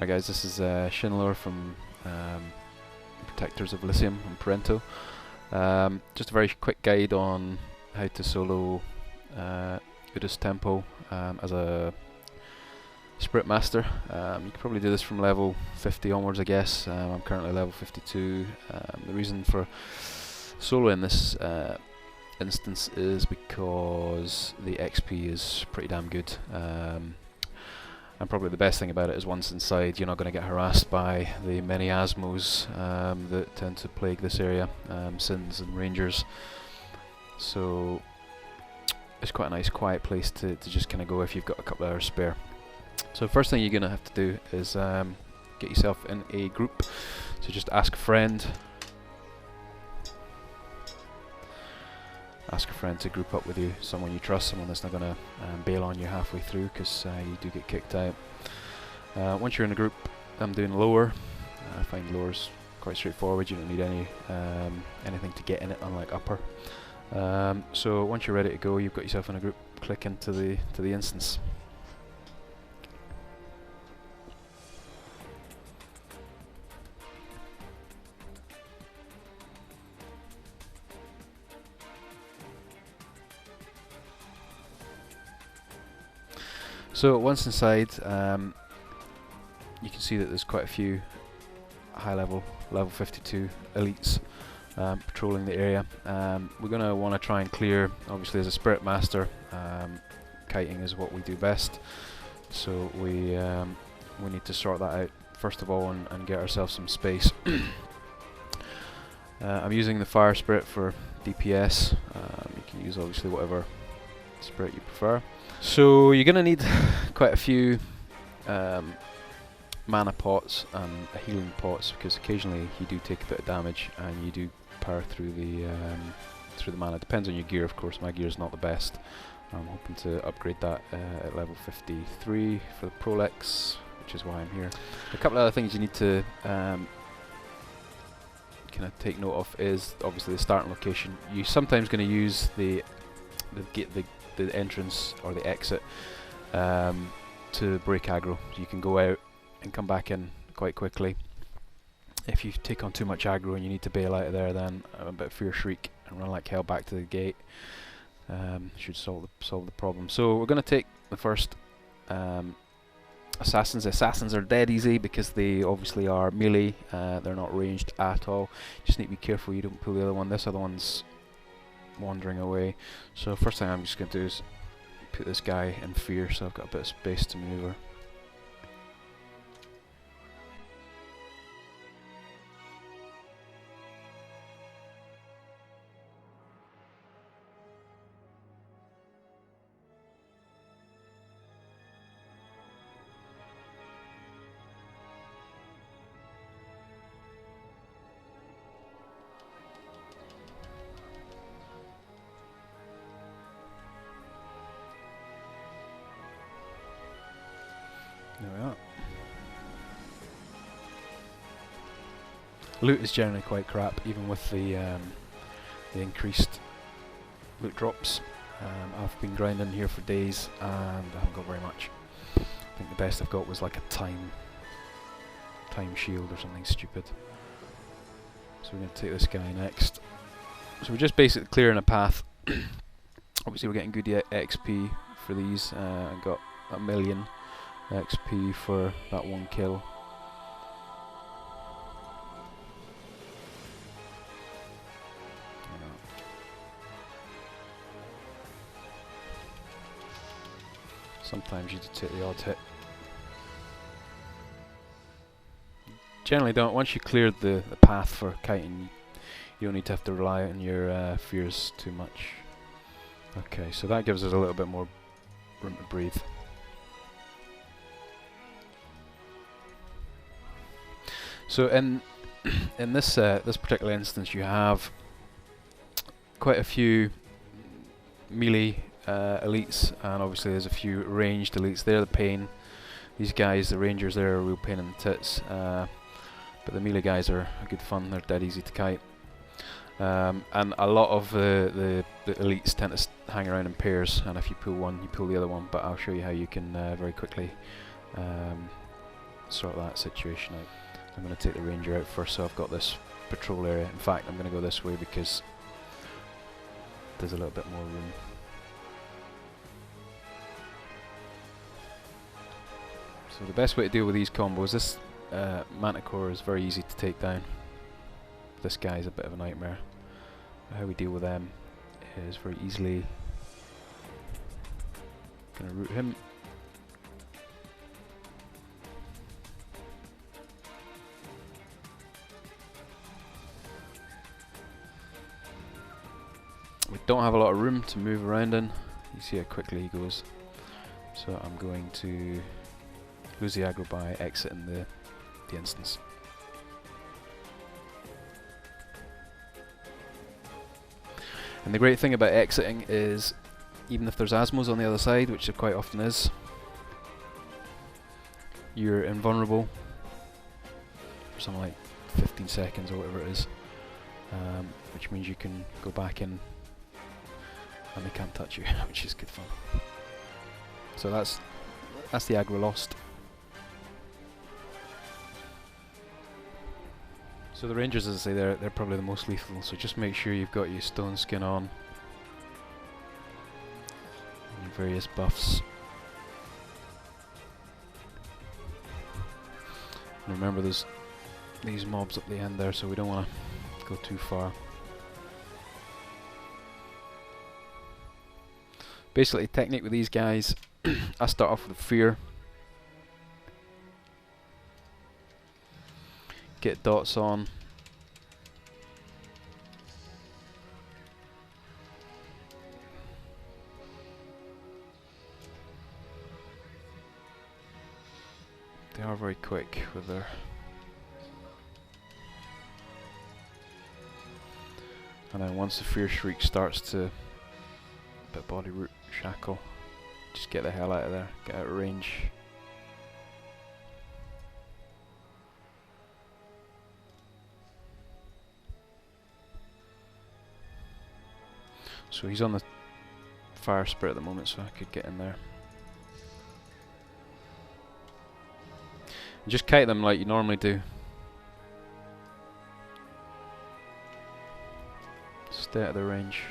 Right guys, this is Shinlor from Protectors of Elysium on Parento. Just a very quick guide on how to solo Udas Temple as a Spiritmaster. You can probably do this from level 50 onwards, I guess. I'm currently level 52. The reason for soloing this instance is because the XP is pretty damn good. And probably the best thing about it is once inside, you're not going to get harassed by the many Asmos that tend to plague this area, Sins and Rangers. So it's quite a nice quiet place to just kind of go if you've got a couple of hours spare. So first thing you're going to have to do is get yourself in a group. So just ask a friend. Ask a friend to group up with you, someone you trust, someone that's not going to bail on you halfway through, because you do get kicked out. Once you're in a group, I'm doing lower. I find lower's quite straightforward. You don't need anything to get in it, unlike upper. So once you're ready to go, you've got yourself in a group. Click into the instance. So once inside, you can see that there's quite a few high-level, level 52 elites patrolling the area. We're going to want to try and clear, obviously as a Spiritmaster, kiting is what we do best. So we need to sort that out first of all and get ourselves some space. I'm using the Fire Spirit for DPS. You can use obviously whatever spirit you prefer. So you're going to need quite a few mana pots and healing pots, because occasionally you do take a bit of damage and you do power through the mana. Depends on your gear, of course. My gear is not the best. I'm hoping to upgrade that at level 53 for the Prolex, which is why I'm here. A couple of other things you need to kind of take note of is obviously the starting location. You're sometimes going to use the entrance or the exit to break aggro. So you can go out and come back in quite quickly. If you take on too much aggro and you need to bail out of there, then a bit of Fear Shriek and run like hell back to the gate should solve the problem. So we're going to take the first assassins. Assassins are dead easy because they obviously are melee. They're not ranged at all. Just need to be careful you don't pull the other one. This other one's wandering away. So first thing I'm just going to do is put this guy in fear, so I've got a bit of space to maneuver. There we are. Loot is generally quite crap, even with the increased loot drops. I've been grinding here for days and I haven't got very much. I think the best I've got was like a time shield or something stupid. So we're going to take this guy next. So we're just basically clearing a path. Obviously we're getting good XP for these. I got 1 million XP for that one kill. Sometimes you do take the odd hit. Generally don't. Once you cleared the path for kiting, you don't need to have to rely on your fears too much. Okay, so that gives us a little bit more room to breathe. So in this this particular instance, you have quite a few melee elites, and obviously there's a few ranged elites. They're the pain. These guys, the rangers, they're a real pain in the tits. But the melee guys are good fun. They're dead easy to kite. And a lot of the elites tend to hang around in pairs, and if you pull one, you pull the other one. But I'll show you how you can very quickly sort that situation out. I'm going to take the ranger out first, so I've got this patrol area. In fact, I'm going to go this way because there's a little bit more room. So the best way to deal with these combos, this Manticore is very easy to take down. This guy's a bit of a nightmare. How we deal with them is very easily going to root him. We don't have a lot of room to move around in. You see how quickly he goes. So I'm going to lose the aggro by exiting the instance. And the great thing about exiting is, even if there's Asmos on the other side, which there quite often is, you're invulnerable for something like 15 seconds or whatever it is, which means you can go back in and they can't touch you, which is good fun. So that's the aggro lost. So the rangers, as I say, they're probably the most lethal, so just make sure you've got your stone skin on and various buffs. And remember there's these mobs up the end there, so we don't want to go too far. Basically, technique with these guys, I start off with fear. Get dots on. They are very quick with their... And then once the fear shriek starts to... bit body root shackle, just get the hell out of there, get out of range. So he's on the fire spirit at the moment, so I could get in there. And just kite them like you normally do. Stay out of the range.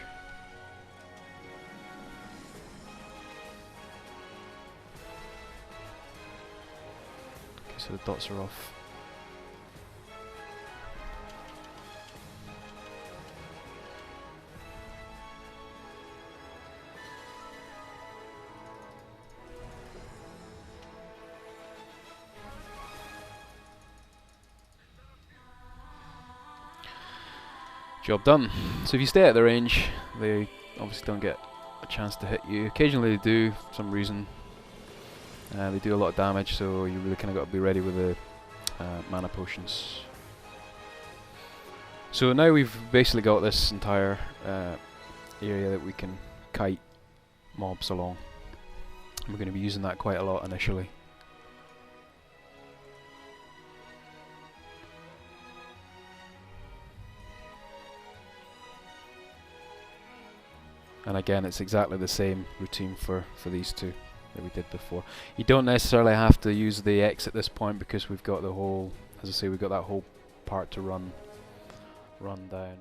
Okay, so the dots are off. Job done. So if you stay at the range, they obviously don't get a chance to hit you. Occasionally they do, for some reason. They do a lot of damage, so you really kind of got to be ready with the mana potions. So now we've basically got this entire area that we can kite mobs along. We're going to be using that quite a lot initially. And again, it's exactly the same routine for these two that we did before. You don't necessarily have to use the X at this point because we've got the whole, as I say, we've got that whole part to run down.